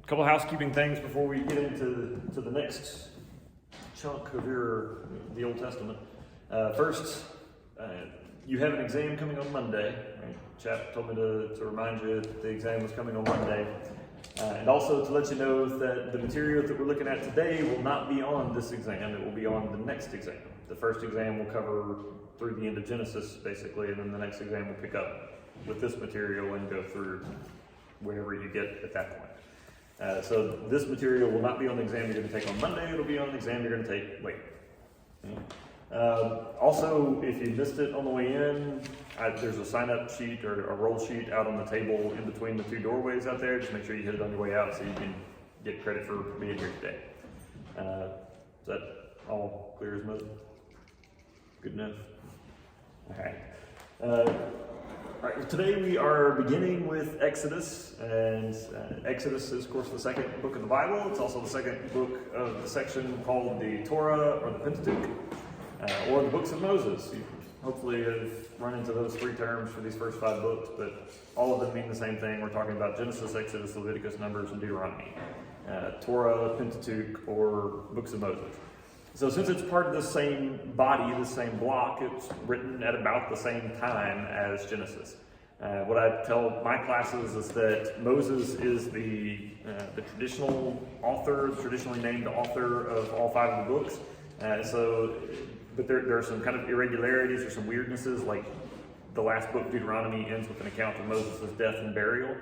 couple of housekeeping things before we get into the next chunk of the Old Testament. First, you have an exam coming on Monday. Right? Chap told me to remind you that the exam was coming on Monday. And also to let you know that the material that we're looking at today will not be on this exam, it will be on the next exam. The first exam will cover through the end of Genesis, basically, and then the next exam will pick up with this material and go through wherever you get at that point. So this material will not be on the exam you're going to take on Monday, it'll be on the exam you're going to take later. Also, if you missed it on the way in, there's a sign-up sheet or a roll sheet out on the table in between the two doorways out there. Just make sure you hit it on your way out so you can get credit for being here today. Is that all clear as mud? Good enough? All right. All right, today we are beginning with Exodus, and Exodus is, of course, the second book of the Bible. It's also the second book of the section called the Torah, or the Pentateuch, or the books of Moses. You hopefully have run into those three terms for these first 5 books, but all of them mean the same thing. We're talking about Genesis, Exodus, Leviticus, Numbers, and Deuteronomy. Torah, Pentateuch, or books of Moses. So since it's part of the same body, the same block, it's written at about the same time as Genesis. What I tell my classes is that Moses is the traditional author, traditionally named author of all 5 of the books. But there are some kind of irregularities or some weirdnesses, like the last book, Deuteronomy, ends with an account of Moses' death and burial,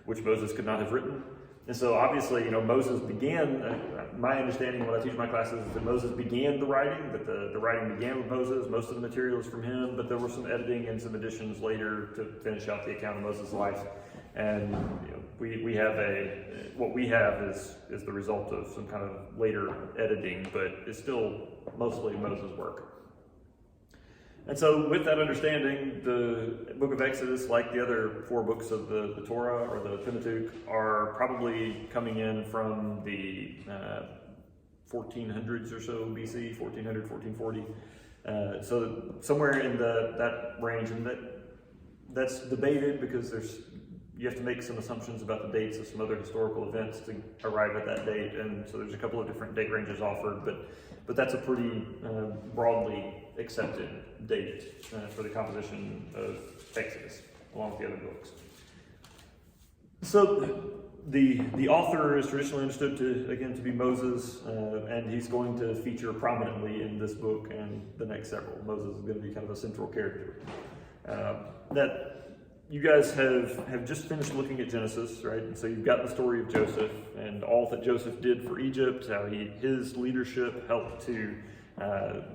which Moses could not have written. And so obviously, Moses began, my understanding when I teach my classes is that Moses began the writing, that the writing began with Moses, most of the material is from him, but there were some editing and some additions later to finish out the account of Moses' life. And we have what we have is the result of some kind of later editing, but it's still mostly Moses' work. And so with that understanding, the book of Exodus, like the other 4 books of the Torah or the Pentateuch, are probably coming in from the 1400s or so BC, 1400, 1440. So somewhere in that range, and that's debated because you have to make some assumptions about the dates of some other historical events to arrive at that date, and so there's a couple of different date ranges offered, but that's a pretty broadly accepted date for the composition of Exodus, along with the other books. So the author is traditionally understood to be Moses, and he's going to feature prominently in this book and the next several. Moses is going to be kind of a central character. You guys have just finished looking at Genesis, right? And so you've got the story of Joseph and all that Joseph did for Egypt, how his leadership helped to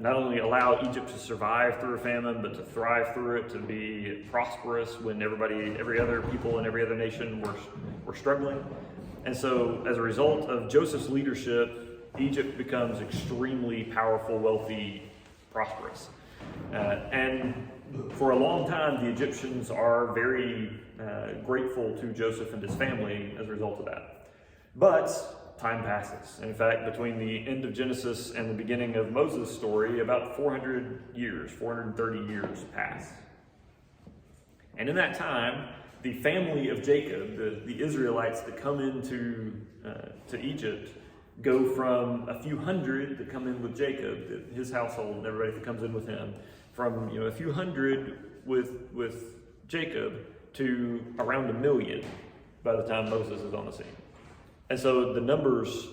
not only allow Egypt to survive through a famine, but to thrive through it, to be prosperous when every other people and every other nation were struggling. And so as a result of Joseph's leadership, Egypt becomes extremely powerful, wealthy, prosperous. And for a long time, the Egyptians are very grateful to Joseph and his family as a result of that. But time passes. In fact, between the end of Genesis and the beginning of Moses' story, about 430 years pass. And in that time, the family of Jacob, the Israelites that come into to Egypt, go from a few hundred that come in with Jacob, his household, and everybody that comes in with him, from a few hundred with Jacob to around 1 million by the time Moses is on the scene. And so the numbers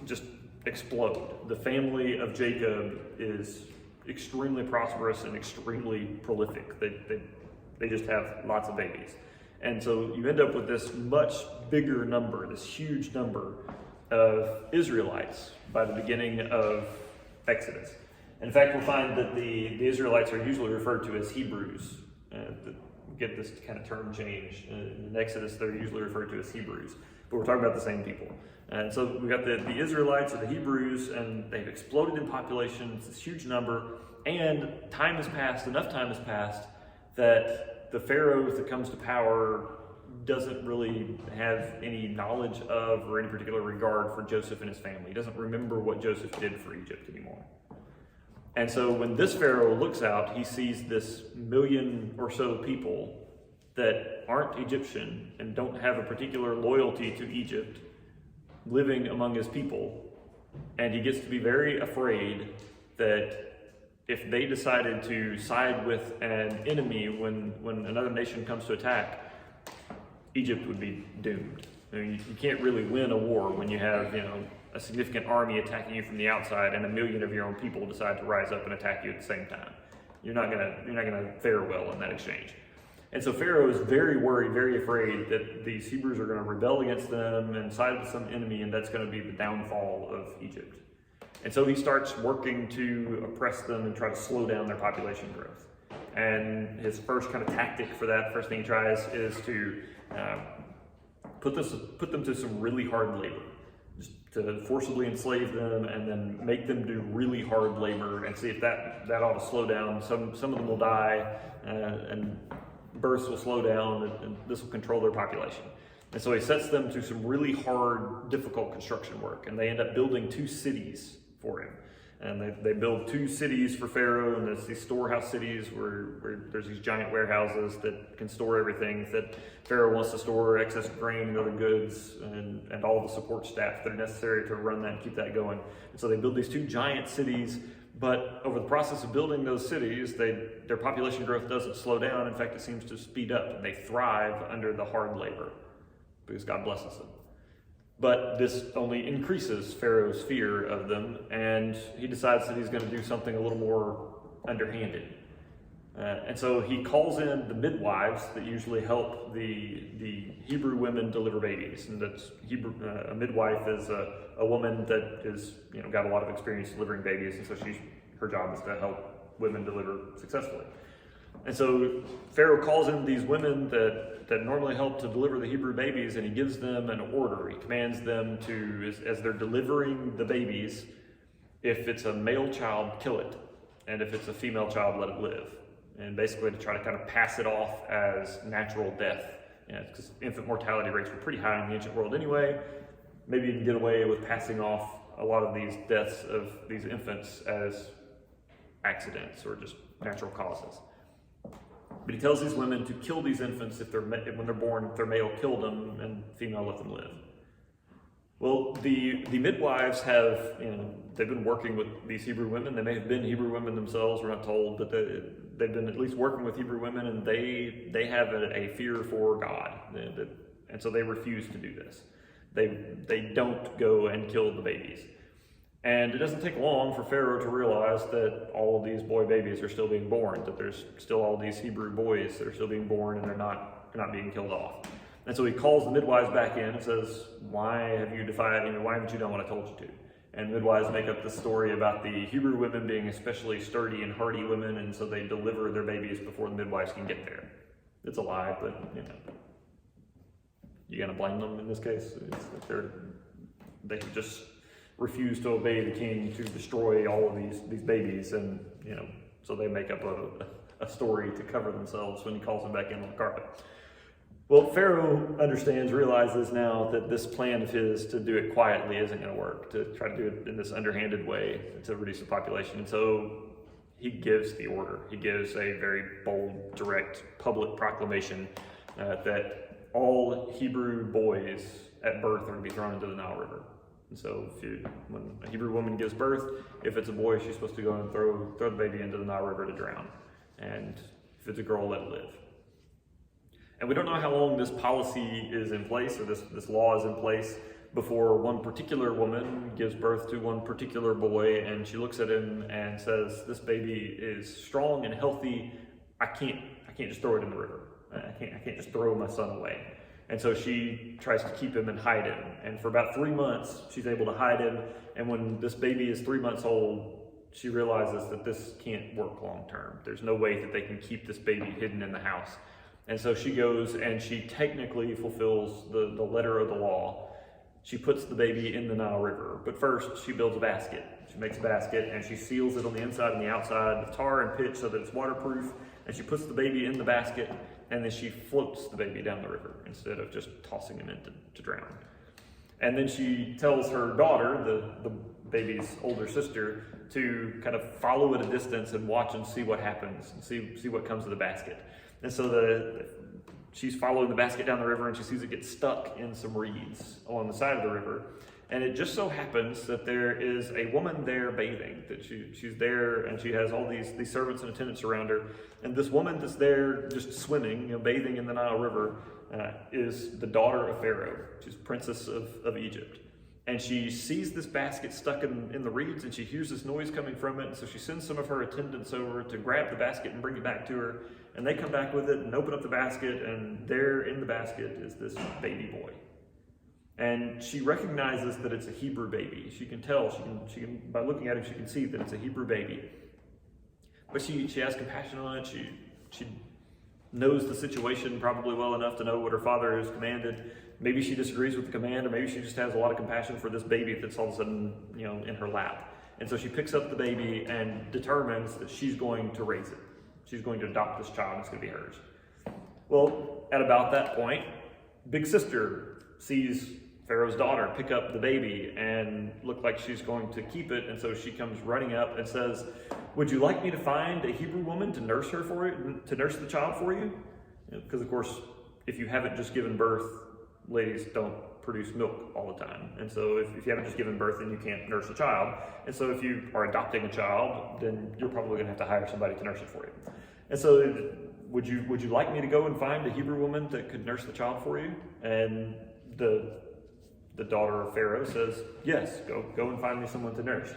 just explode. The family of Jacob is extremely prosperous and extremely prolific. They just have lots of babies. And so you end up with this much bigger number, this huge number of Israelites by the beginning of Exodus. In fact, we'll find that the Israelites are usually referred to as Hebrews. Get this kind of term change. In Exodus, they're usually referred to as Hebrews, but we're talking about the same people. And so we've got the Israelites or the Hebrews, and they've exploded in population. It's this huge number, and time has passed, enough time has passed, that the Pharaoh that comes to power doesn't really have any knowledge of or any particular regard for Joseph and his family. He doesn't remember what Joseph did for Egypt anymore. And so when this Pharaoh looks out, he sees this 1 million or so people that aren't Egyptian and don't have a particular loyalty to Egypt, living among his people, and he gets to be very afraid that if they decided to side with an enemy when another nation comes to attack, Egypt would be doomed. I mean, you can't really win a war when you have, a significant army attacking you from the outside and 1 million of your own people decide to rise up and attack you at the same time. You're not gonna fare well in that exchange. And so Pharaoh is very worried, very afraid that these Hebrews are going to rebel against them and side with some enemy, and that's going to be the downfall of Egypt. And so he starts working to oppress them and try to slow down their population growth. And his first kind of tactic for that, first thing he tries is to put them to some really hard labor, just to forcibly enslave them and then make them do really hard labor and see if that ought to slow down. Some of them will die and births will slow down, and this will control their population. And so he sets them to some really hard, difficult construction work, and they end up building 2 cities for him. And they build 2 cities for Pharaoh, and there's these storehouse cities where there's these giant warehouses that can store everything that Pharaoh wants to store, excess grain and other goods, and all the support staff that are necessary to run that and keep that going. And so they build these 2 giant cities. But over the process of building those cities, their population growth doesn't slow down. In fact, it seems to speed up, and they thrive under the hard labor because God blesses them. But this only increases Pharaoh's fear of them, and he decides that he's going to do something a little more underhanded. And so he calls in the midwives that usually help the Hebrew women deliver babies. And that's a midwife is a woman that is got a lot of experience delivering babies, and so her job is to help women deliver successfully. And so Pharaoh calls in these women that normally help to deliver the Hebrew babies, and he gives them an order. He commands them to, as they're delivering the babies, if it's a male child, kill it, and if it's a female child, let it live. And basically to try to kind of pass it off as natural death. Because infant mortality rates were pretty high in the ancient world anyway. Maybe you can get away with passing off a lot of these deaths of these infants as accidents or just natural causes. But he tells these women to kill these infants when they're born. If they're male, kill them, and female, let them live. Well, the midwives have, they've been working with these Hebrew women. They may have been Hebrew women themselves, we're not told, but they've been at least working with Hebrew women, and they have a fear for God, and so they refuse to do this. They don't go and kill the babies. And it doesn't take long for Pharaoh to realize that all of these boy babies are still being born, that there's still all these Hebrew boys that are still being born, and they're not being killed off. And so he calls the midwives back in and says, why have you defied, why haven't you done what I told you to? And midwives make up the story about the Hebrew women being especially sturdy and hardy women, and so they deliver their babies before the midwives can get there. It's a lie, but you gonna blame them in this case? They just refuse to obey the king to destroy all of these babies, and so they make up a story to cover themselves when he calls them back in on the carpet. Well, Pharaoh realizes now that this plan of his to do it quietly isn't going to work, to try to do it in this underhanded way to reduce the population. And so he gives the order. He gives a very bold, direct, public proclamation that all Hebrew boys at birth are to be thrown into the Nile River. And so when a Hebrew woman gives birth, if it's a boy, she's supposed to go and throw the baby into the Nile River to drown. And if it's a girl, let it live. And we don't know how long this policy is in place, or this law is in place, before one particular woman gives birth to one particular boy, and she looks at him and says, this baby is strong and healthy. I can't just throw it in the river. I can't just throw my son away. And so she tries to keep him and hide him. And for about 3 months, she's able to hide him. And when this baby is 3 months old, she realizes that this can't work long term. There's no way that they can keep this baby hidden in the house. And so she goes and she technically fulfills the letter of the law. She puts the baby in the Nile River. But first, she builds a basket. She makes a basket and she seals it on the inside and the outside with tar and pitch so that it's waterproof. And she puts the baby in the basket, and then she floats the baby down the river instead of just tossing him in to drown. And then she tells her daughter, the baby's older sister, to kind of follow at a distance and watch and see what happens and see what comes of the basket. And so she's following the basket down the river, and she sees it get stuck in some reeds along the side of the river. And it just so happens that there is a woman there bathing, that she's there and she has all these servants and attendants around her. And this woman that's there just swimming, bathing in the Nile River, is the daughter of Pharaoh. She's princess of Egypt. And she sees this basket stuck in the reeds, and she hears this noise coming from it. And so she sends some of her attendants over to grab the basket and bring it back to her. And they come back with it and open up the basket, and there in the basket is this baby boy. And she recognizes that it's a Hebrew baby. She can tell, she can by looking at him, she can see that it's a Hebrew baby. But she has compassion on it. She knows the situation probably well enough to know what her father has commanded. Maybe she disagrees with the command, or maybe she just has a lot of compassion for this baby that's all of a sudden, in her lap. And so she picks up the baby and determines that she's going to raise it. She's going to adopt this child, and it's going to be hers. Well, at about that point, big sister sees Pharaoh's daughter pick up the baby and look like she's going to keep it, and so she comes running up and says, "Would you like me to find a Hebrew woman to nurse her for you, to nurse the child for you?" Because of course, if you haven't just given birth, ladies don't produce milk all the time, and so if you haven't just given birth, then you can't nurse a child. And so if you are adopting a child, then you're probably going to have to hire somebody to nurse it for you. And so, would you like me to go and find a Hebrew woman that could nurse the child for you? And the daughter of Pharaoh says, "Yes, go and find me someone to nurse."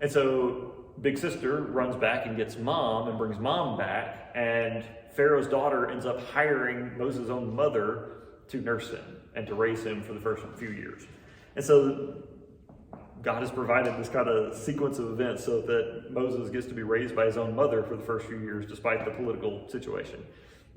And so big sister runs back and gets mom and brings mom back, and Pharaoh's daughter ends up hiring Moses' own mother to nurse him and to raise him for the first few years. And so God has provided this kind of sequence of events so that Moses gets to be raised by his own mother for the first few years, despite the political situation.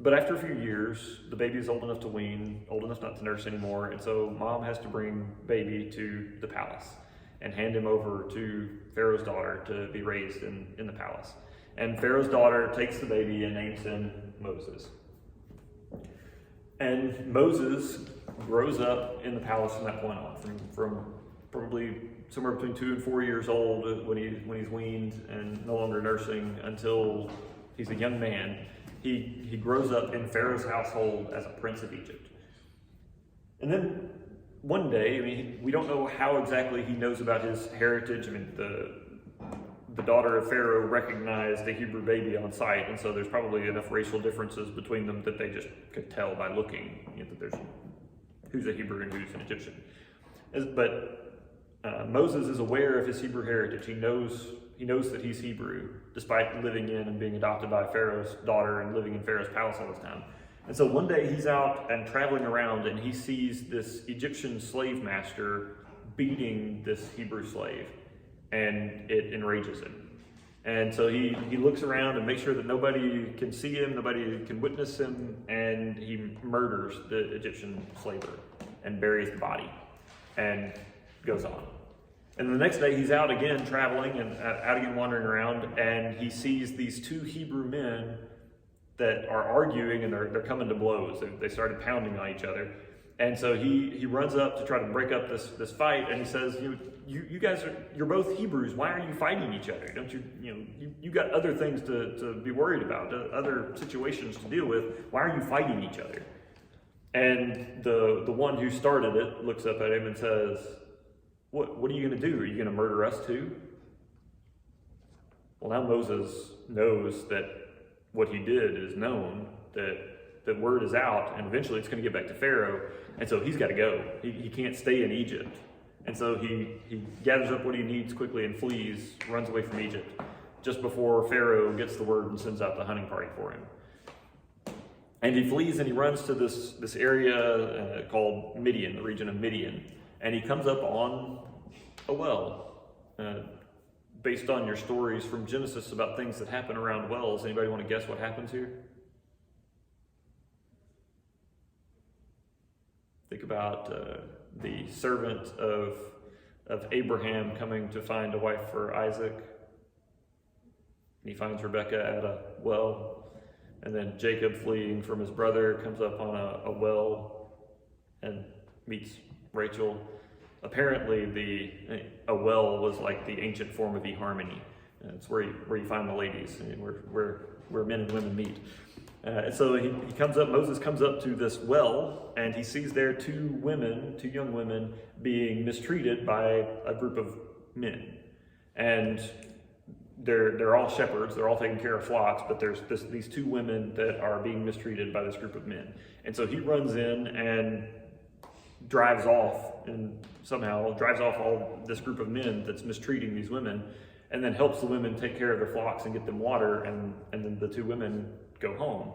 But after a few years, the baby is old enough to wean, old enough not to nurse anymore, and so mom has to bring baby to the palace and hand him over to Pharaoh's daughter to be raised in the palace. And Pharaoh's daughter takes the baby and names him Moses. And Moses grows up in the palace from that point on, from probably somewhere between 2 and 4 years old when he's weaned and no longer nursing until he's a young man. He grows up in Pharaoh's household as a prince of Egypt. And then one day, we don't know how exactly he knows about his heritage. The daughter of Pharaoh recognized a Hebrew baby on sight, and so there's probably enough racial differences between them that they just could tell by looking, that there's who's a Hebrew and who's an Egyptian. But Moses is aware of his Hebrew heritage. He knows that he's Hebrew, despite living in and being adopted by Pharaoh's daughter and living in Pharaoh's palace all the time. And so one day he's out and traveling around, and he sees this Egyptian slave master beating this Hebrew slave, and it enrages him. And so he looks around and makes sure that nobody can see him, nobody can witness him, and he murders the Egyptian slaver and buries the body and goes on. And the next day he's out again traveling and out again wandering around, and he sees these 2 Hebrew men that are arguing, and they're coming to blows. They started pounding on each other. And so he runs up to try to break up this fight, and he says, you guys you're both Hebrews. Why are you fighting each other? Don't you got other things to be worried about, other situations to deal with. Why are you fighting each other? And the one who started it looks up at him and says, What are you going to do? Are you going to murder us too? Well, now Moses knows that what he did is known, that word is out, and eventually it's going to get back to Pharaoh, and so he's got to go. He can't stay in Egypt. And so he gathers up what he needs quickly and flees, runs away from Egypt, just before Pharaoh gets the word and sends out the hunting party for him. And he flees and he runs to this area called Midian, the region of Midian. And he comes up on a well. Based on your stories from Genesis about things that happen around wells, anybody want to guess what happens here? Think about the servant of Abraham coming to find a wife for Isaac. He finds Rebekah at a well. And then Jacob, fleeing from his brother, comes up on a well and meets Rachel. Apparently, a well was like the ancient form of eHarmony. It's where you find the ladies, where men and women meet. And so Moses comes up to this well, and he sees there two young women, being mistreated by a group of men. And they're all shepherds, they're all taking care of flocks, but there's these two women that are being mistreated by this group of men. And so he runs in and drives off all this group of men that's mistreating these women, and then helps the women take care of their flocks and get them water, and then the two women go home.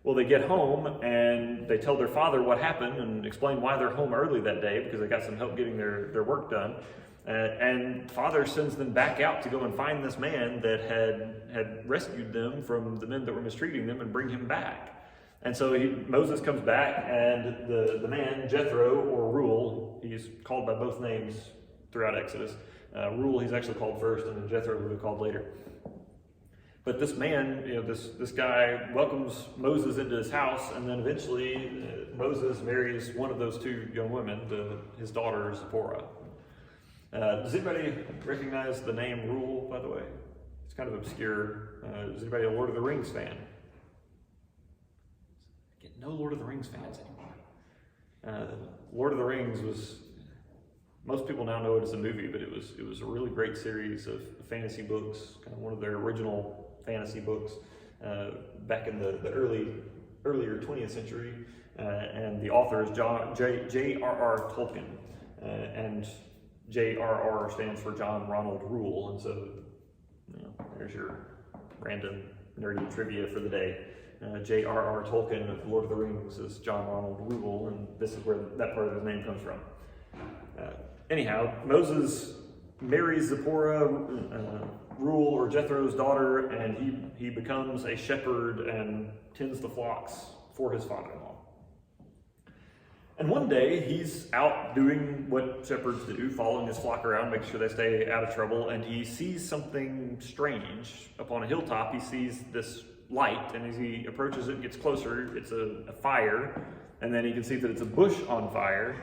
Well, they get home and they tell their father what happened and explain why they're home early that day, because they got some help getting their work done. And father sends them back out to go and find this man that had rescued them from the men that were mistreating them and bring him back. And so Moses comes back, and the man, Jethro, or Reuel, he's called by both names throughout Exodus. Reuel, he's actually called first, and then Jethro will be called later. But this man, this guy welcomes Moses into his house, and then eventually Moses marries one of those two young women, his daughter Zipporah. Does anybody recognize the name Reuel, by the way? It's kind of obscure. Is anybody a Lord of the Rings fan? Get no Lord of the Rings fans anymore. Lord of the Rings was, most people now know it as a movie, but it was a really great series of fantasy books, kind of one of their original fantasy books back in the earlier 20th century. And the author is J.R.R. Tolkien. And J.R.R. stands for John Ronald Reuel, and so there's your random nerdy trivia for the day. J.R.R. Tolkien of Lord of the Rings is John Ronald Reuel, and this is where that part of his name comes from. Anyhow, Moses marries Zipporah, Reuel or Jethro's daughter, and he becomes a shepherd and tends the flocks for his father-in-law. And one day, he's out doing what shepherds do, following his flock around, making sure they stay out of trouble, and he sees something strange. Up on a hilltop, he sees this light, and as he approaches it and gets closer, it's a fire, and then he can see that it's a bush on fire.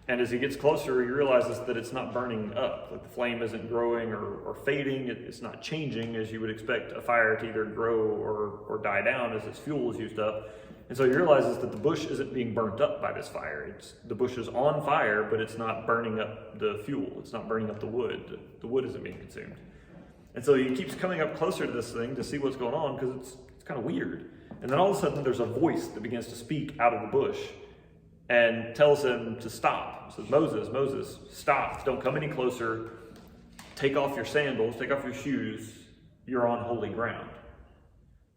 And as he gets closer, he realizes that it's not burning up, like the flame isn't growing or fading, it's not changing as you would expect a fire to either grow or die down as its fuel is used up. And so he realizes that the bush isn't being burnt up by this fire. The bush is on fire, but it's not burning up the fuel. It's not burning up the wood. The wood isn't being consumed. And so he keeps coming up closer to this thing to see what's going on, because it's kind of weird. And then all of a sudden there's a voice that begins to speak out of the bush and tells him to stop. He says, Moses, stop. Don't come any closer. Take off your sandals, take off your shoes. You're on holy ground.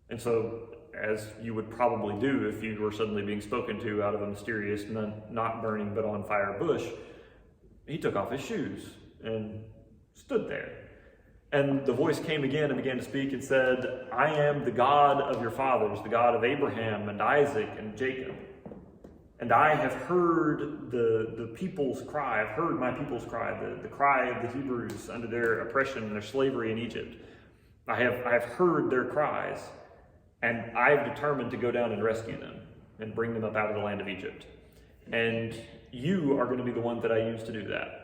And so, as you would probably do if you were suddenly being spoken to out of a mysterious, not burning but on fire bush, he took off his shoes and stood there. And the voice came again and began to speak and said, I am the God of your fathers, the God of Abraham and Isaac and Jacob. And I have heard the people's cry. I've heard my people's cry, the cry of the Hebrews under their oppression and their slavery in Egypt. I have heard their cries, and I have determined to go down and rescue them and bring them up out of the land of Egypt. And you are going to be the one that I use to do that.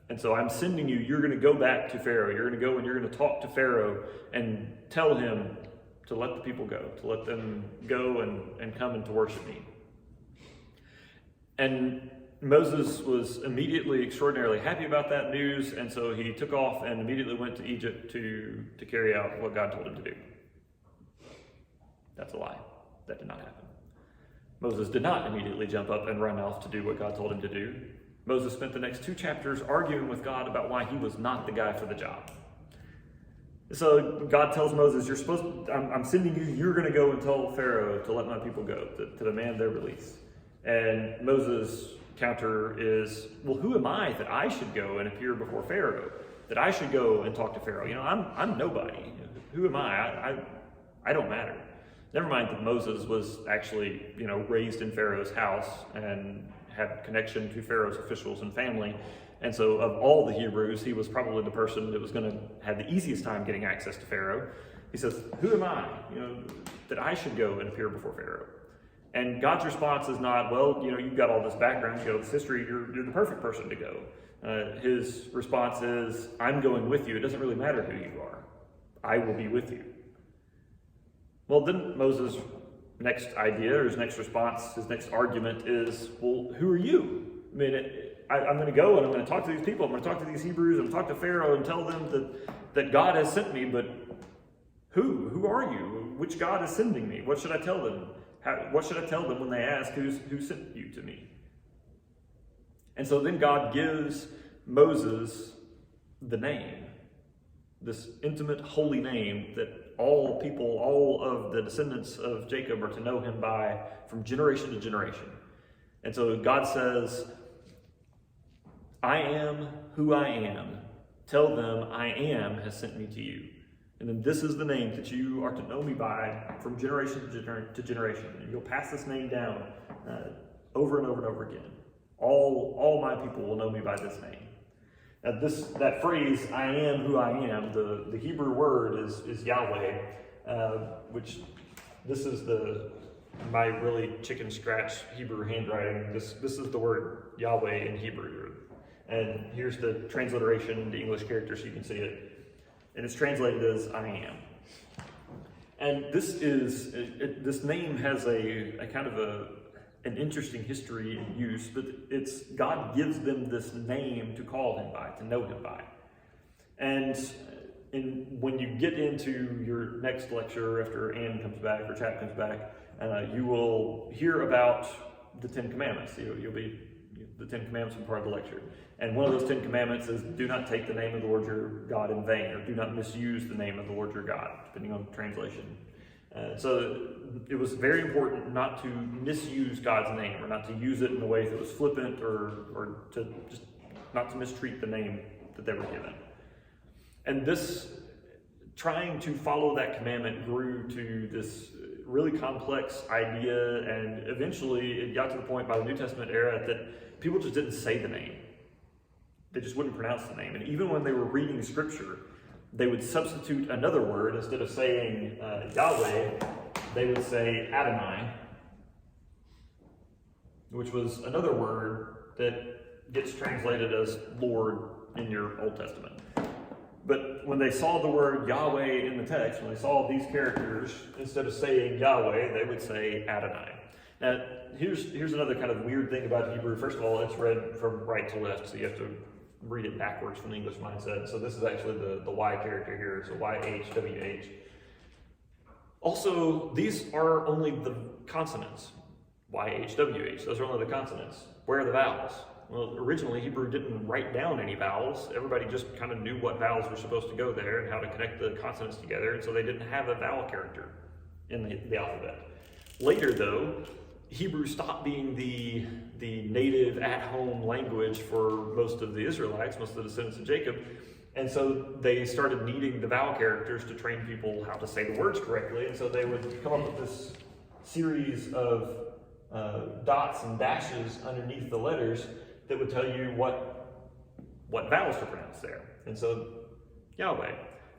And so I'm sending you. You're going to go back to Pharaoh. You're going to go and you're going to talk to Pharaoh and tell him to let the people go, to let them go and come and to worship me. And Moses was immediately extraordinarily happy about that news, and so he took off and immediately went to Egypt to carry out what God told him to do. That's a lie. That did not happen. Moses did not immediately jump up and run off to do what God told him to do. Moses spent the next 2 chapters arguing with God about why he was not the guy for the job. So God tells Moses, I'm sending you, you're going to go and tell Pharaoh to let my people go, to demand their release. And Moses' counter is, well, who am I that I should go and appear before Pharaoh? That I should go and talk to Pharaoh? I'm nobody. Who am I? I don't matter. Never mind that Moses was actually, raised in Pharaoh's house and had connection to Pharaoh's officials and family. And so of all the Hebrews, he was probably the person that was going to have the easiest time getting access to Pharaoh. He says, who am I, that I should go and appear before Pharaoh? And God's response is not, well, you've got all this background, you got all this history, you're the perfect person to go. His response is, I'm going with you. It doesn't really matter who you are. I will be with you. Well, then Moses next idea or his next response, his next argument is, well, who are you? I mean, I'm going to go and I'm going to talk to these people. I'm going to talk to these Hebrews. I'm going to talk to Pharaoh and tell them that God has sent me. But who? Who are you? Which God is sending me? What should I tell them? What should I tell them when they ask, who sent you to me? And so then God gives Moses the name, this intimate, holy name that all people, all of the descendants of Jacob are to know him by from generation to generation. And so God says, I am who I am. Tell them I am has sent me to you. And then this is the name that you are to know me by from generation to generation. And you'll pass this name down over and over and over again. All my people will know me by this name. Now that phrase, I am who I am, the Hebrew word is Yahweh, which this is my really chicken scratch Hebrew handwriting. This is the word Yahweh in Hebrew. And here's the transliteration into English characters so you can see it. And it's translated as I am. And this name has a kind of an interesting history and use, but it's God gives them this name to call him by, to know him by. And when you get into your next lecture after Ann comes back or Chap comes back, you will hear about the Ten Commandments. The Ten Commandments are part of the lecture. And one of those 10 commandments is do not take the name of the Lord your God in vain, or do not misuse the name of the Lord your God, depending on the translation. So it was very important not to misuse God's name, or not to use it in a way that was flippant, or to just not to mistreat the name that they were given. And this, trying to follow that commandment grew to this really complex idea, and eventually it got to the point by the New Testament era that people just didn't say the name. They just wouldn't pronounce the name. And even when they were reading scripture, they would substitute another word. Instead of saying Yahweh, they would say Adonai, which was another word that gets translated as Lord in your Old Testament. But when they saw the word Yahweh in the text, when they saw these characters, instead of saying Yahweh, they would say Adonai. Now, here's another kind of weird thing about Hebrew. First of all, it's read from right to left, so you have to read it backwards from the English mindset. So this is actually the Y character here, so YHWH. Also, these are only the consonants. YHWH, those are only the consonants. Where are the vowels? Well, originally Hebrew didn't write down any vowels. Everybody just kind of knew what vowels were supposed to go there and how to connect the consonants together, and so they didn't have a vowel character in the alphabet. Later, though, Hebrew stopped being the native at-home language for most of the Israelites, most of the descendants of Jacob, and so they started needing the vowel characters to train people how to say the words correctly, and so they would come up with this series of dots and dashes underneath the letters that would tell you what vowels to pronounce there. And so, Yahweh.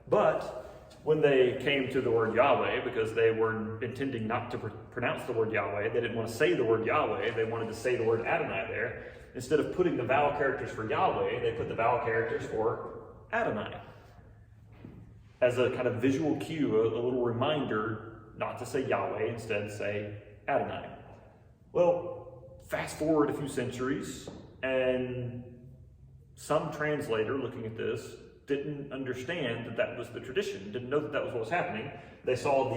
But when they came to the word Yahweh, because they were intending not to pronounce the word Yahweh, they didn't want to say the word Yahweh, they wanted to say the word Adonai there. Instead of putting the vowel characters for Yahweh, they put the vowel characters for Adonai. As a kind of visual cue, a little reminder not to say Yahweh, instead say Adonai. Well, fast forward a few centuries, and some translator looking at this didn't understand that was the tradition, didn't know that was what was happening. They saw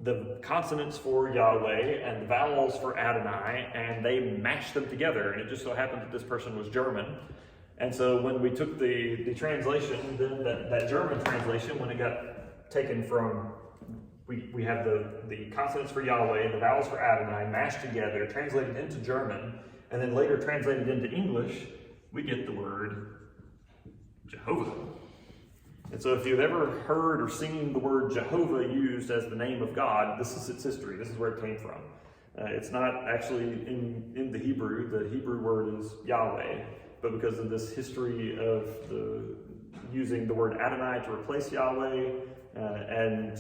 the consonants for Yahweh and the vowels for Adonai, and they mashed them together, and it just so happened that this person was German. And so when we took the translation, then that German translation, when it got taken from, we have the consonants for Yahweh and the vowels for Adonai mashed together, translated into German, and then later translated into English, we get the word Jehovah. And so if you've ever heard or seen the word Jehovah used as the name of God, this is its history. This is where it came from. It's not actually in the Hebrew. The Hebrew word is Yahweh, but because of this history of using the word Adonai to replace Yahweh and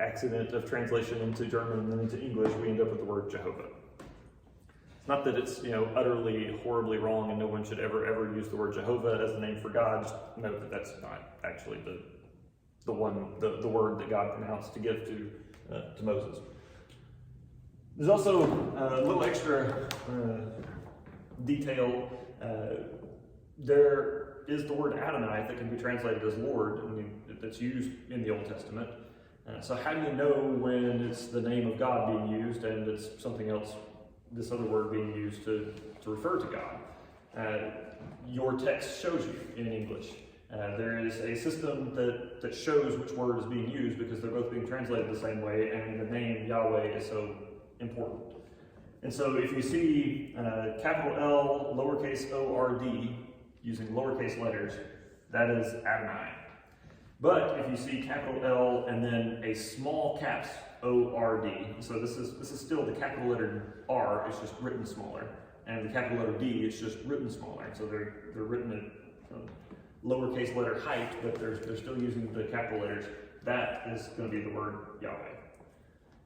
accident of translation into German and then into English, we end up with the word Jehovah. It's not that it's utterly horribly wrong and no one should ever use the word Jehovah as the name for God. Just note that that's not actually the word that God pronounced to give to Moses. There's also a little extra detail. There is the word Adonai that can be translated as Lord, and that's used in the Old Testament. So how do you know when it's the name of God being used and it's something else, this other word being used to refer to God? Your text shows you in English. There is a system that shows which word is being used because they're both being translated the same way, and the name Yahweh is so important. And so if you see capital L, lowercase O-R-D, using lowercase letters, that is Adonai. But if you see capital L and then a small caps O-R-D, so this is still the capital letter R, it's just written smaller, and the capital letter D is just written smaller. So they're written at lowercase letter height, but they're still using the capital letters. That is going to be the word Yahweh.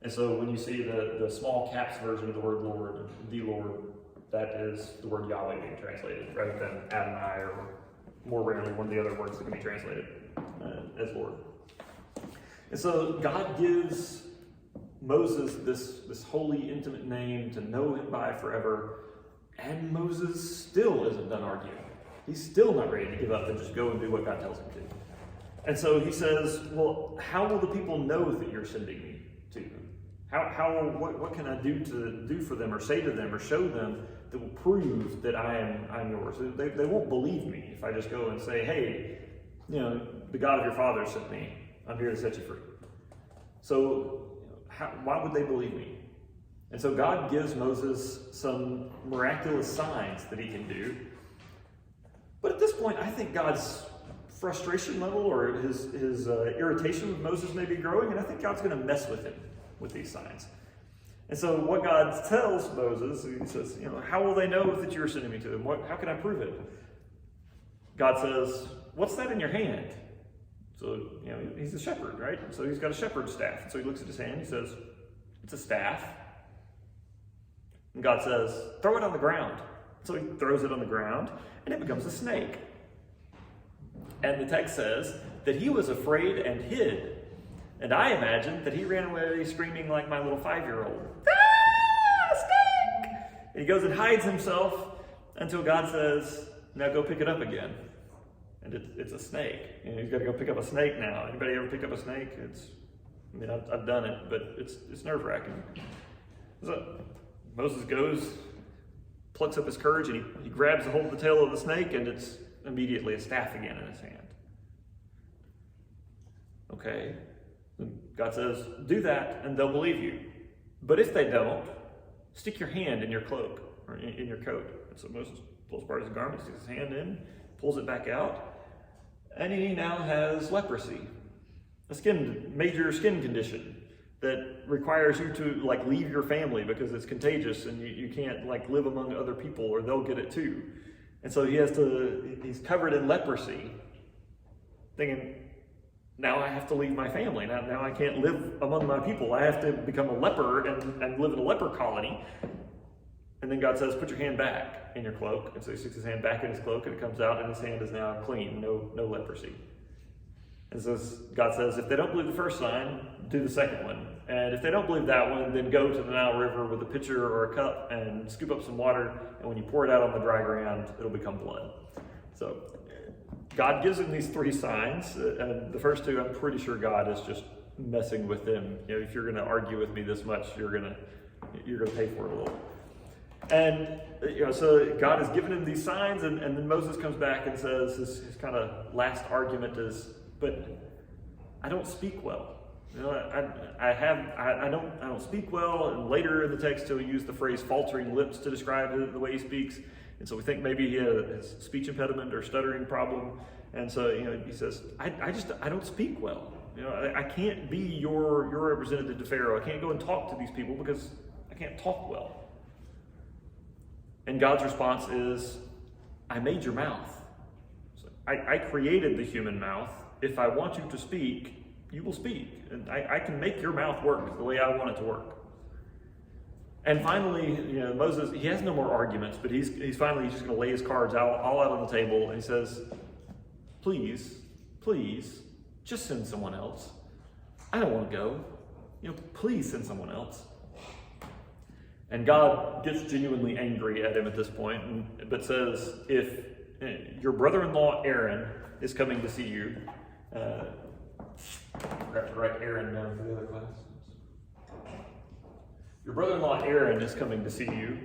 And so when you see the small caps version of the word Lord, the Lord, that is the word Yahweh being translated, rather than Adonai, or more rarely one of the other words that can be translated as Lord. And so God gives Moses this holy, intimate name to know him by forever, and Moses still isn't done arguing. He's still not ready to give up and just go and do what God tells him to. And so he says, well, how will the people know that you're sending me to them? What can I do for them, or say to them, or show them that will prove that I'm yours? They won't believe me if I just go and say, hey, the God of your father sent me. I'm here to set you free. So why would they believe me? And so God gives Moses some miraculous signs that he can do. But at this point, I think God's frustration level, or his irritation with Moses may be growing, and I think God's going to mess with him with these signs. And so what God tells Moses, he says, how will they know that you're sending me to them? How can I prove it? God says, what's that in your hand? So, he's a shepherd, right? So he's got a shepherd's staff. And so he looks at his hand, he says, it's a staff. And God says, throw it on the ground. So he throws it on the ground, and it becomes a snake. And the text says that he was afraid and hid. And I imagine that he ran away screaming like my little 5-year-old. Ah, snake! And he goes and hides himself until God says, now go pick it up again. And it's a snake. He's got to go pick up a snake now. Anybody ever pick up a snake? I've done it, but it's nerve-wracking. So Moses goes, plucks up his courage, and he grabs a hold of the tail of the snake, and it's immediately a staff again in his hand. Okay. God says, do that, and they'll believe you. But if they don't, stick your hand in your cloak, or in your coat. And so Moses pulls part of his garment, sticks his hand in, pulls it back out, and he now has leprosy, a major skin condition that requires you to leave your family because it's contagious, and you can't live among other people, or they'll get it too. And so he's covered in leprosy, thinking, now I have to leave my family. Now I can't live among my people. I have to become a leper and live in a leper colony. And then God says, put your hand back in your cloak. And so he sticks his hand back in his cloak, and it comes out, and his hand is now clean, no leprosy. And so God says, if they don't believe the first sign, do the second one. And if they don't believe that one, then go to the Nile River with a pitcher or a cup and scoop up some water. And when you pour it out on the dry ground, it'll become blood. So God gives him these 3 signs, and the first 2, I'm pretty sure God is just messing with them. If you're going to argue with me this much, you're going to pay for it a little. And so God has given him these signs, and then Moses comes back and says his kind of last argument is, but I don't speak well. I don't speak well. And later in the text, he'll use the phrase faltering lips to describe the way he speaks. And so we think maybe he has a speech impediment or stuttering problem. And so, he says, I don't speak well. I can't be your representative to Pharaoh. I can't go and talk to these people because I can't talk well. And God's response is, I made your mouth. So I created the human mouth. If I want you to speak, you will speak. And I can make your mouth work the way I want it to work. And finally, Moses, he has no more arguments, but he's finally just going to lay his cards all out on the table, and he says, please, just send someone else. I don't want to go. Please send someone else. And God gets genuinely angry at him at this point, but says, if your brother-in-law Aaron is coming to see you, I have to write Aaron down for the other class. Your brother-in-law Aaron is coming to see you.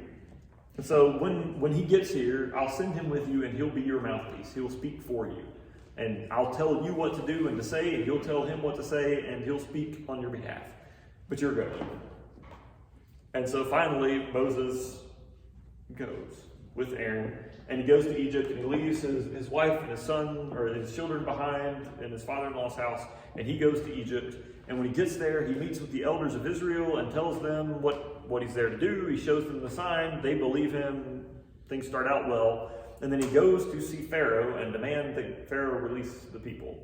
And so when he gets here, I'll send him with you and he'll be your mouthpiece. He'll speak for you. And I'll tell you what to do and to say, and you'll tell him what to say, and he'll speak on your behalf. But you're going. And so finally, Moses goes with Aaron, and he goes to Egypt, and he leaves his wife and his son, or his children behind in his father-in-law's house, and he goes to Egypt. And when he gets there, he meets with the elders of Israel and tells them what he's there to do. He shows them the sign. They believe him. Things start out well. And then he goes to see Pharaoh and demand that Pharaoh release the people.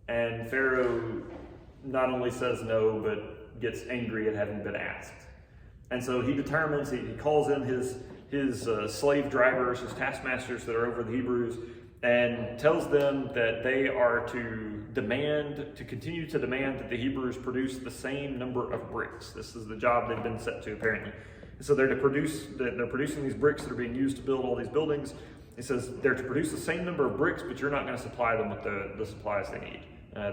And Pharaoh not only says no, but gets angry at having been asked. And so he determines, he calls in his slave drivers, his taskmasters that are over the Hebrews, and tells them that they are to continue to demand that the Hebrews produce the same number of bricks. This is the job they've been set to, apparently. And so they're producing these bricks that are being used to build all these buildings. It says they're to produce the same number of bricks, but you're not going to supply them with the supplies they need.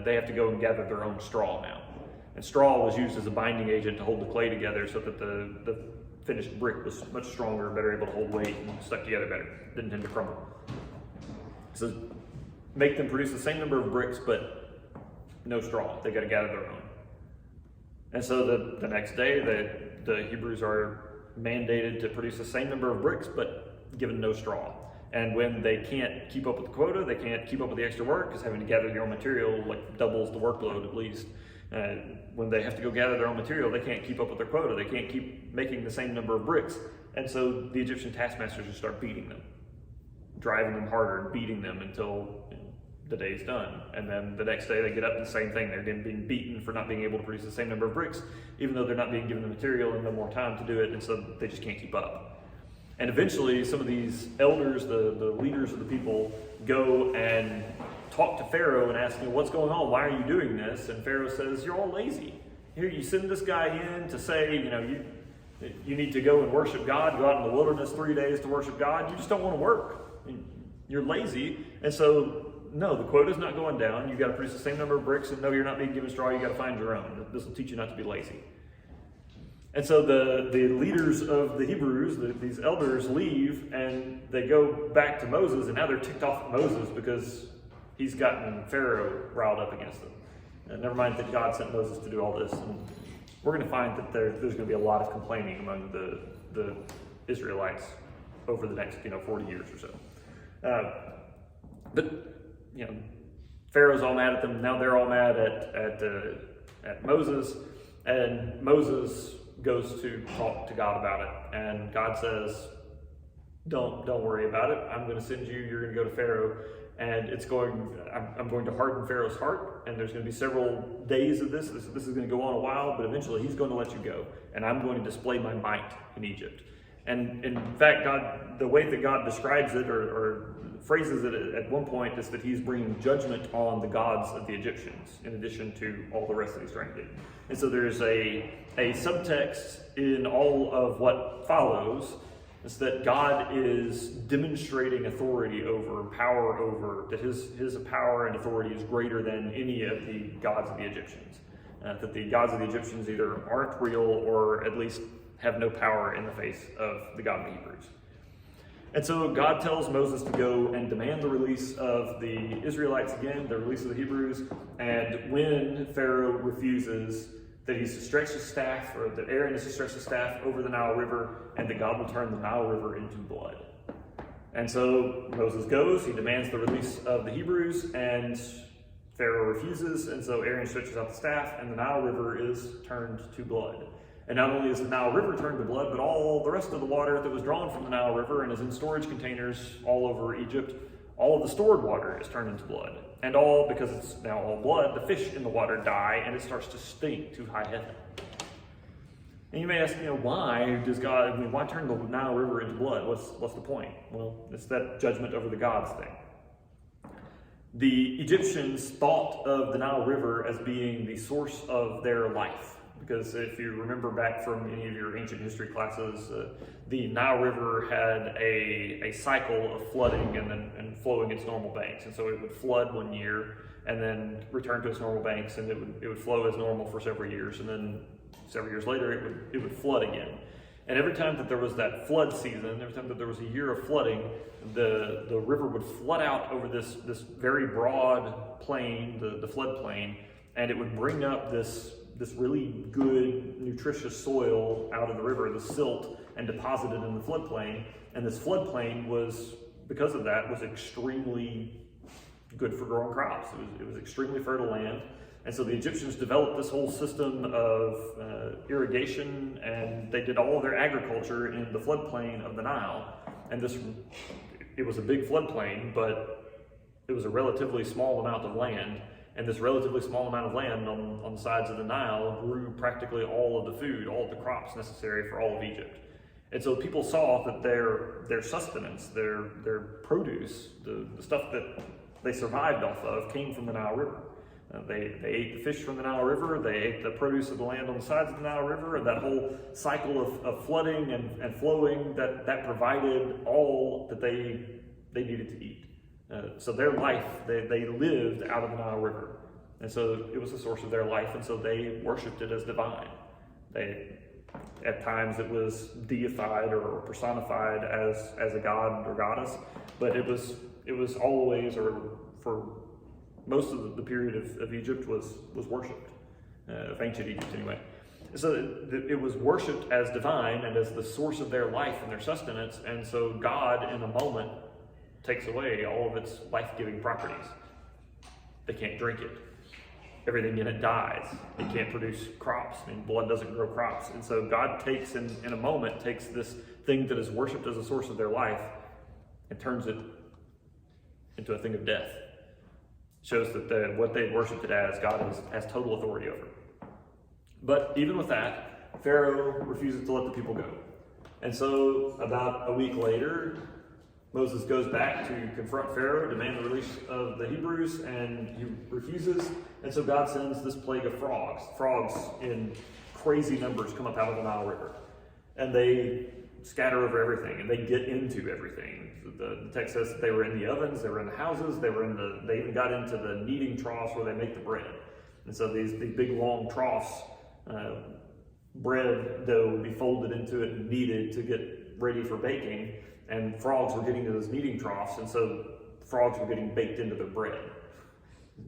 They have to go and gather their own straw now. And straw was used as a binding agent to hold the clay together so that the finished brick was much stronger, better able to hold weight, and stuck together better. Didn't tend to crumble. So make them produce the same number of bricks, but no straw. They got to gather their own. And so the next day, the Hebrews are mandated to produce the same number of bricks, but given no straw. And when they can't keep up with the quota, they can't keep up with the extra work, because having to gather their own material doubles the workload at least. When they have to go gather their own material, they can't keep up with their quota. They can't keep making the same number of bricks. And so the Egyptian taskmasters just start beating them, driving them harder and beating them until the day's done. And then the next day they get up and the same thing. They're again being beaten for not being able to produce the same number of bricks, even though they're not being given the material and no more time to do it. And so they just can't keep up. And eventually some of these elders, the leaders of the people, go and talk to Pharaoh and ask him, what's going on? Why are you doing this? And Pharaoh says, you're all lazy. Here, you send this guy in to say, you need to go and worship God, go out in the wilderness 3 days to worship God. You just don't want to work. You're lazy. And so, no, the quota's not going down. You've got to produce the same number of bricks, and no, you're not being given straw. You've got to find your own. This will teach you not to be lazy. And so the leaders of the Hebrews, these elders, leave, and they go back to Moses, and now they're ticked off at Moses because he's gotten Pharaoh riled up against them. And never mind that God sent Moses to do all this. And we're going to find that there's going to be a lot of complaining among the Israelites over the next 40 years or so. But Pharaoh's all mad at them. Now they're all mad at Moses, and Moses goes to talk to God about it, and God says, don't worry about it. I'm going to send you. You're going to go to Pharaoh, and I'm going to harden Pharaoh's heart, and there's going to be several days of this. This is going to go on a while, but eventually he's going to let you go, and I'm going to display my might in Egypt. And in fact, God, the way that God describes it or phrases it at one point is that he's bringing judgment on the gods of the Egyptians, in addition to all the rest that he's trying to do. And so there's a subtext in all of what follows, is that God is demonstrating authority over, power over, that his power and authority is greater than any of the gods of the Egyptians. That the gods of the Egyptians either aren't real or at least have no power in the face of the God of the Hebrews. And so God tells Moses to go and demand the release of the Israelites again, the release of the Hebrews, and when Pharaoh refuses, that he's to stretch his staff, or that Aaron is to stretch the staff over the Nile River, and that God will turn the Nile River into blood. And so Moses goes, he demands the release of the Hebrews, and Pharaoh refuses, and so Aaron stretches out the staff, and the Nile River is turned to blood. And not only is the Nile River turned to blood, but all the rest of the water that was drawn from the Nile River and is in storage containers all over Egypt, all of the stored water is turned into blood. And all, because it's now all blood, the fish in the water die and it starts to stink to high heaven. And you may ask, why does God, why turn the Nile River into blood? What's the point? Well, it's that judgment over the gods thing. The Egyptians thought of the Nile River as being the source of their life, because if you remember back from any of your ancient history classes, the Nile River had a cycle of flooding and flowing its normal banks. And so it would flood one year and then return to its normal banks, and it would flow as normal for several years, and then several years later it would flood again. And every time that there was that flood season, every time that there was a year of flooding, the river would flood out over this very broad plain, the flood plain, and it would bring up this really good, nutritious soil out of the river, the silt, and deposit it in the floodplain. And this floodplain was, because of that, was extremely good for growing crops. It was extremely fertile land. And so the Egyptians developed this whole system of irrigation, and they did all of their agriculture in the floodplain of the Nile. And it was a big floodplain, but it was a relatively small amount of land. And this relatively small amount of land on the sides of the Nile grew practically all of the food, all of the crops necessary for all of Egypt. And so people saw that their sustenance, their produce, the stuff that they survived off of, came from the Nile River. They ate the fish from the Nile River, they ate the produce of the land on the sides of the Nile River, and that whole cycle of flooding and flowing that provided all that they needed to eat. So their life, they lived out of the Nile River. And so it was the source of their life, and so they worshipped it as divine. At times it was deified or personified as a god or goddess, but it was always, or for most of the period of Egypt, was worshipped, of ancient Egypt anyway. So it was worshipped as divine and as the source of their life and their sustenance, and so God in a moment takes away all of its life-giving properties. They can't drink it. Everything in it dies. It can't produce crops. I mean, blood doesn't grow crops. And so God takes, in a moment, takes this thing that is worshipped as a source of their life and turns it into a thing of death. Shows that what they worshipped it as, God has total authority over. But even with that, Pharaoh refuses to let the people go. And so about a week later, Moses goes back to confront Pharaoh, demand the release of the Hebrews, and he refuses. And so God sends this plague of frogs. Frogs in crazy numbers come up out of the Nile River. And they scatter over everything, and they get into everything. The text says that they were in the ovens, they were in the houses, they even got into the kneading troughs where they make the bread. And so these big long troughs, bread dough would be folded into it and kneaded to get ready for baking. And frogs were getting to those kneading troughs, and so frogs were getting baked into their bread.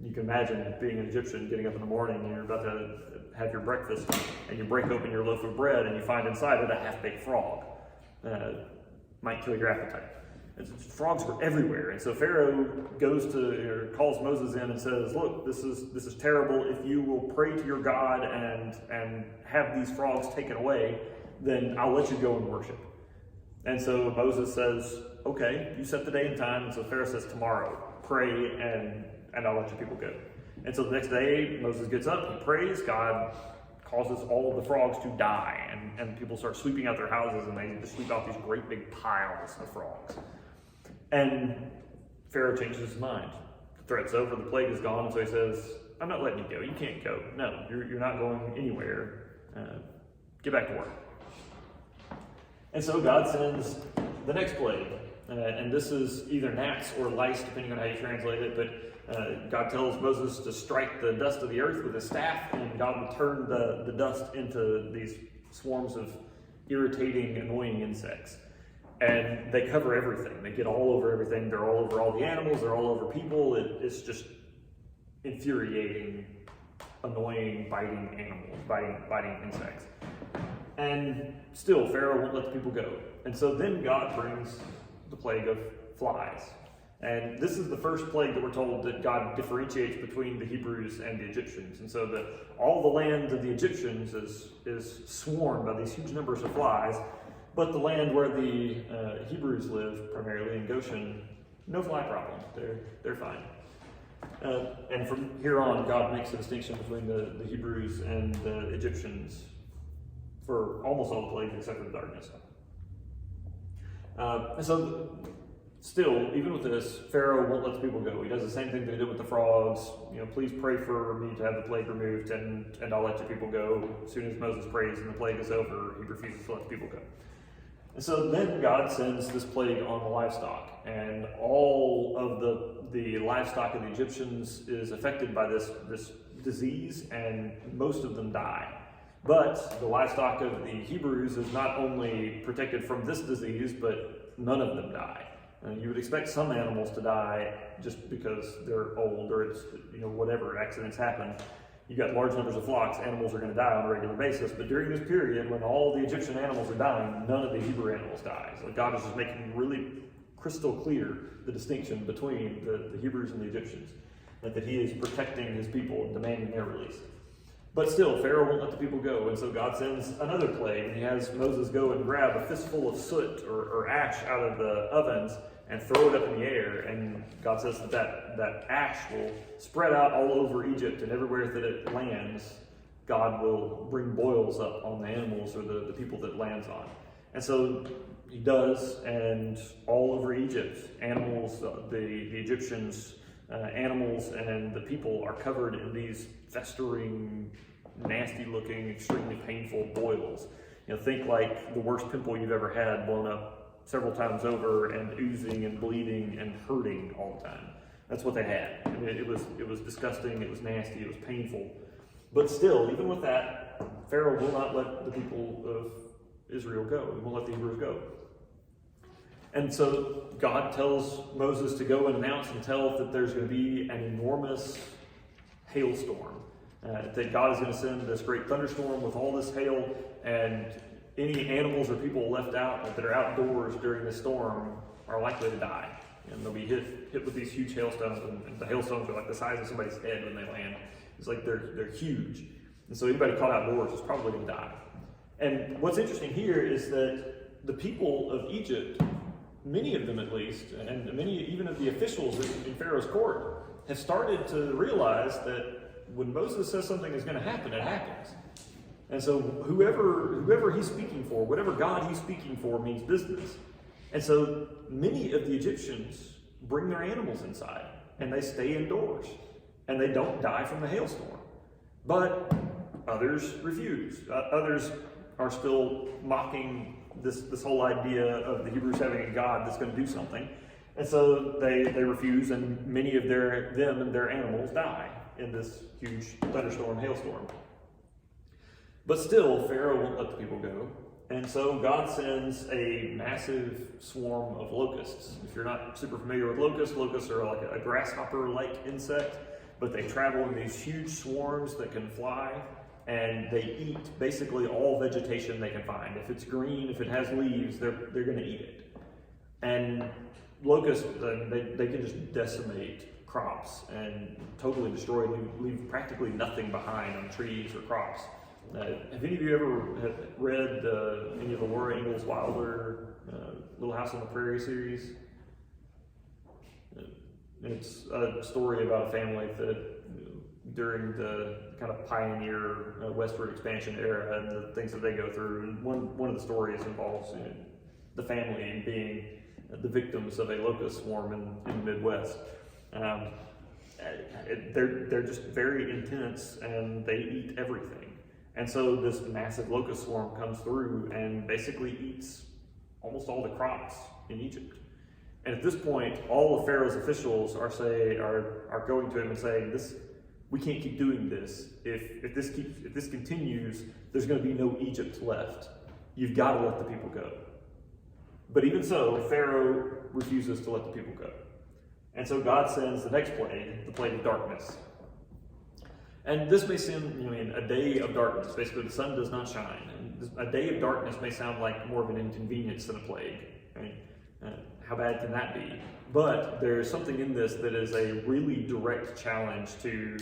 You can imagine being an Egyptian, getting up in the morning, and you're about to have your breakfast, and you break open your loaf of bread, and you find inside it a half-baked frog. Might kill your appetite. Frogs were everywhere, and so Pharaoh calls Moses in and says, "Look, this is terrible. If you will pray to your God and have these frogs taken away, then I'll let you go and worship." And so Moses says, "Okay, you set the day and time." And so Pharaoh says, "Tomorrow, pray and I'll let your people go." And so the next day, Moses gets up, he prays, God causes all of the frogs to die, and people start sweeping out their houses, and they just sweep out these great big piles of frogs. And Pharaoh changes his mind. The threat's over, the plague is gone, and so he says, "I'm not letting you go. You can't go. No, you're not going anywhere. Get back to work." And so God sends the next plague, and this is either gnats or lice, depending on how you translate it, but God tells Moses to strike the dust of the earth with his staff, and God will turn the dust into these swarms of irritating, annoying insects. And they cover everything. They get all over everything. They're all over all the animals. They're all over people. It's just infuriating, annoying, biting animals, biting insects. And still, Pharaoh won't let the people go. And so then God brings the plague of flies. And this is the first plague that we're told that God differentiates between the Hebrews and the Egyptians. And so all the land of the Egyptians is swarmed by these huge numbers of flies, but the land where the Hebrews live, primarily in Goshen, no fly problem. They're fine. And from here on, God makes a distinction between the Hebrews and the Egyptians for almost all the plagues except for the darkness. And so still, even with this, Pharaoh won't let the people go. He does the same thing that he did with the frogs. Please pray for me to have the plague removed, and I'll let your people go. As soon as Moses prays and the plague is over, he refuses to let the people go. And so then God sends this plague on the livestock, and all of the livestock of the Egyptians is affected by this disease, and most of them die. But the livestock of the Hebrews is not only protected from this disease, but none of them die. You would expect some animals to die just because they're old or it's, whatever, accidents happen. You've got large numbers of flocks, animals are going to die on a regular basis. But during this period, when all the Egyptian animals are dying, none of the Hebrew animals die. So God is just making really crystal clear the distinction between the Hebrews and the Egyptians, that he is protecting his people and demanding their release. But still, Pharaoh won't let the people go, and so God sends another plague, and he has Moses go and grab a fistful of soot or ash out of the ovens and throw it up in the air, and God says that ash will spread out all over Egypt, and everywhere that it lands, God will bring boils up on the animals or the people that it lands on. And so he does, and all over Egypt, animals, the Egyptians, animals and the people are covered in these festering, nasty-looking, extremely painful boils. Think like the worst pimple you've ever had blown up several times over and oozing and bleeding and hurting all the time. That's what they had. I mean, it was disgusting, it was nasty, it was painful. But still, even with that, Pharaoh will not let the people of Israel go. He won't let the Hebrews go. And so God tells Moses to go and announce and tell that there's going to be an enormous hailstorm. That God is going to send this great thunderstorm with all this hail, and any animals or people left out that are outdoors during this storm are likely to die. And they'll be hit with these huge hailstones, and the hailstones are like the size of somebody's head when they land. It's like they're huge. And so anybody caught outdoors is probably going to die. And what's interesting here is that the people of Egypt, many of them at least, and many even of the officials in Pharaoh's court, have started to realize that when Moses says something is going to happen, it happens. And so whoever he's speaking for, whatever God he's speaking for, means business. And so many of the Egyptians bring their animals inside, and they stay indoors, and they don't die from the hailstorm. But others refuse. Others are still mocking this whole idea of the Hebrews having a God that's going to do something. And so they refuse, and many of them and their animals die in this huge thunderstorm, hailstorm. But still, Pharaoh won't let the people go. And so God sends a massive swarm of locusts. If you're not super familiar with locusts are like a grasshopper-like insect, but they travel in these huge swarms that can fly, and they eat basically all vegetation they can find. If it's green, if it has leaves, they're going to eat it. And locusts, they can just decimate crops and totally destroy, leave practically nothing behind on trees or crops. Have any of you ever read any of the Laura Ingalls Wilder Little House on the Prairie series? It's a story about a family that during the kind of pioneer westward expansion era and the things that they go through. And one of the stories involves the family being the victims of a locust swarm in the Midwest. They're just very intense, and they eat everything. And so this massive locust swarm comes through and basically eats almost all the crops in Egypt. And at this point, all of Pharaoh's officials are going to him and saying, we can't keep doing this. If this continues, there's going to be no Egypt left. You've got to let the people go. But even so, Pharaoh refuses to let the people go. And so God sends the next plague, the plague of darkness. And this may seem, a day of darkness. Basically, the sun does not shine. And a day of darkness may sound like more of an inconvenience than a plague. How bad can that be? But there's something in this that is a really direct challenge to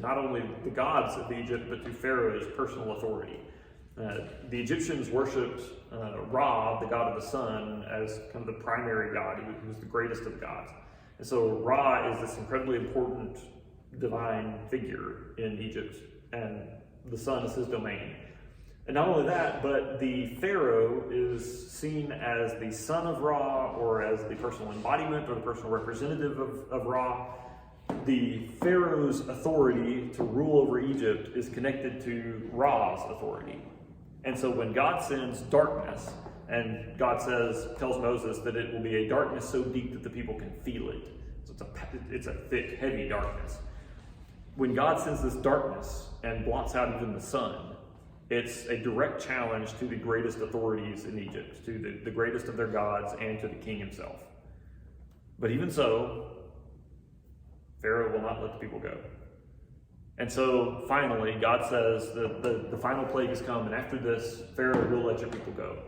not only the gods of Egypt, but to Pharaoh's personal authority. The Egyptians worshipped Ra, the god of the sun, as kind of the primary god. He was the greatest of the gods. And so Ra is this incredibly important divine figure in Egypt, and the sun is his domain. And not only that, but the Pharaoh is seen as the son of Ra, or as the personal embodiment or the personal representative of Ra. The Pharaoh's authority to rule over Egypt is connected to Ra's authority. And so when God sends darkness, and God tells Moses that it will be a darkness so deep that the people can feel it. So it's a thick, heavy darkness. When God sends this darkness and blots out even the sun, it's a direct challenge to the greatest authorities in Egypt, to the greatest of their gods, and to the king himself. But even so, Pharaoh will not let the people go. And so finally, God says that the final plague has come, and after this, Pharaoh will let your people go.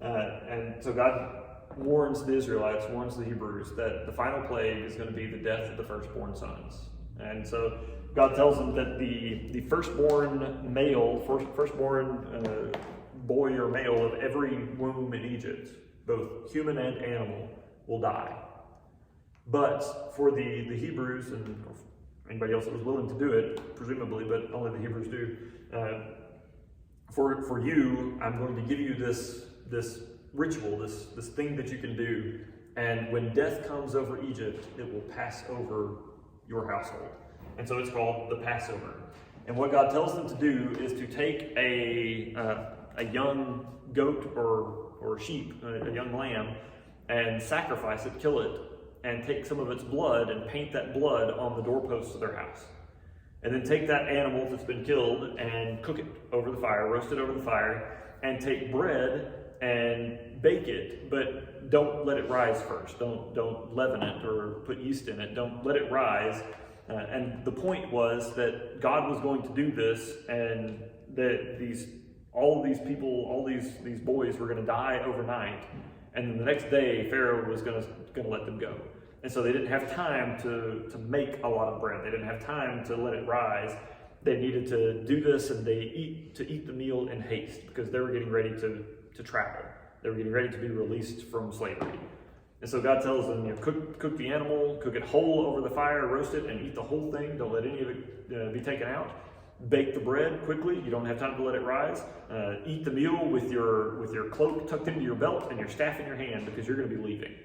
And so God warns the Israelites, warns the Hebrews, that the final plague is going to be the death of the firstborn sons. And so God tells them that the firstborn male, firstborn boy or male of every womb in Egypt, both human and animal, will die. But for the Hebrews, and anybody else that was willing to do it, presumably, but only the Hebrews do, for you, I'm going to give you this ritual, this thing that you can do, and when death comes over Egypt, it will pass over your household. And so it's called the Passover. And what God tells them to do is to take a young goat or sheep, a young lamb, and sacrifice it, kill it, and take some of its blood and paint that blood on the doorposts of their house. And then take that animal that's been killed and cook it over the fire, roast it over the fire, and take bread and bake it, but don't let it rise first. Don't leaven it or put yeast in it. Don't let it rise. And the point was that God was going to do this, and that all of these people, all these boys were going to die overnight, and then the next day Pharaoh was going to let them go. And so they didn't have time to make a lot of bread. They didn't have time to let it rise. They needed to do this, and they eat the meal in haste, because they were getting ready to travel. They were getting ready to be released from slavery. And so God tells them, cook the animal, cook it whole over the fire, roast it, and eat the whole thing. Don't let any of it be taken out. Bake the bread quickly. You don't have time to let it rise. Eat the meal with your cloak tucked into your belt and your staff in your hand, because you're going to be leaving.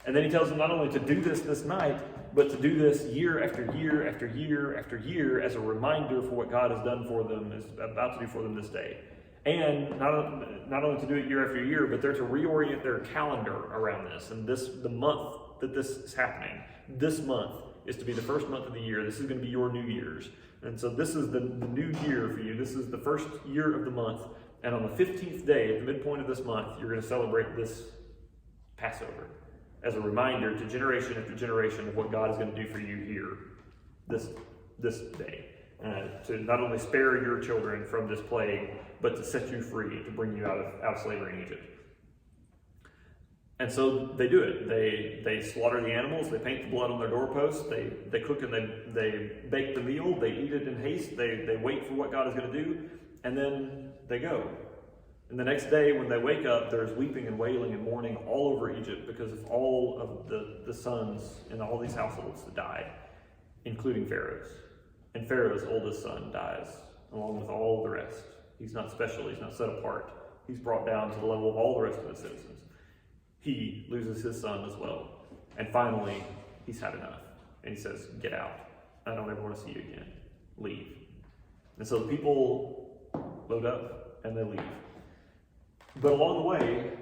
And then he tells them not only to do this night, but to do this year after year after year after year as a reminder for what God has done for them, is about to do for them this day. And not only to do it year after year, but they're to reorient their calendar around this. And the month that this is happening, this month is to be the first month of the year. This is going to be your New Year's. And so this is the new year for you. This is the first year of the month. And on the 15th day, at the midpoint of this month, you're going to celebrate this Passover as a reminder to generation after generation of what God is going to do for you here this day. To not only spare your children from this plague, but to set you free, to bring you out of slavery in Egypt. And so they do it. They slaughter the animals, they paint the blood on their doorposts, they cook and they bake the meal, they eat it in haste, they wait for what God is going to do, and then they go. And the next day when they wake up, there's weeping and wailing and mourning all over Egypt because of all of the sons in all these households that died, including Pharaoh's. And Pharaoh's oldest son dies, along with all the rest. He's not special, he's not set apart. He's brought down to the level of all the rest of the citizens. He loses his son as well. And finally, he's had enough. And he says, get out. I don't ever want to see you again. Leave. And so the people load up and they leave. But along the way,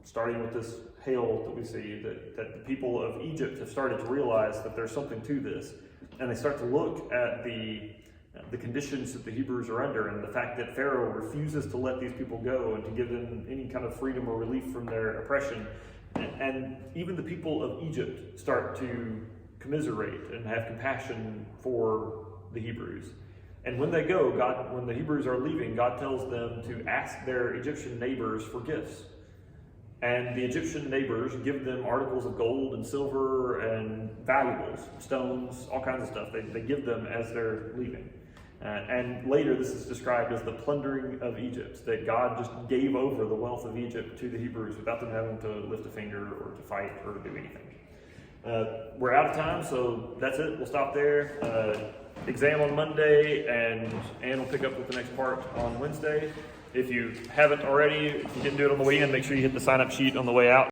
starting with this hail that we see, that the people of Egypt have started to realize that there's something to this. And they start to look at the conditions that the Hebrews are under, and the fact that Pharaoh refuses to let these people go and to give them any kind of freedom or relief from their oppression. And even the people of Egypt start to commiserate and have compassion for the Hebrews. And when they go, when the Hebrews are leaving, God tells them to ask their Egyptian neighbors for gifts. And the Egyptian neighbors give them articles of gold and silver and valuables, stones, all kinds of stuff. They give them as they're leaving. And later this is described as the plundering of Egypt, that God just gave over the wealth of Egypt to the Hebrews without them having to lift a finger or to fight or do anything. We're out of time, so that's it. We'll stop there. exam on Monday, and Ann will pick up with the next part on Wednesday. If you haven't already, if you didn't do it on the way in, make sure you hit the sign-up sheet on the way out.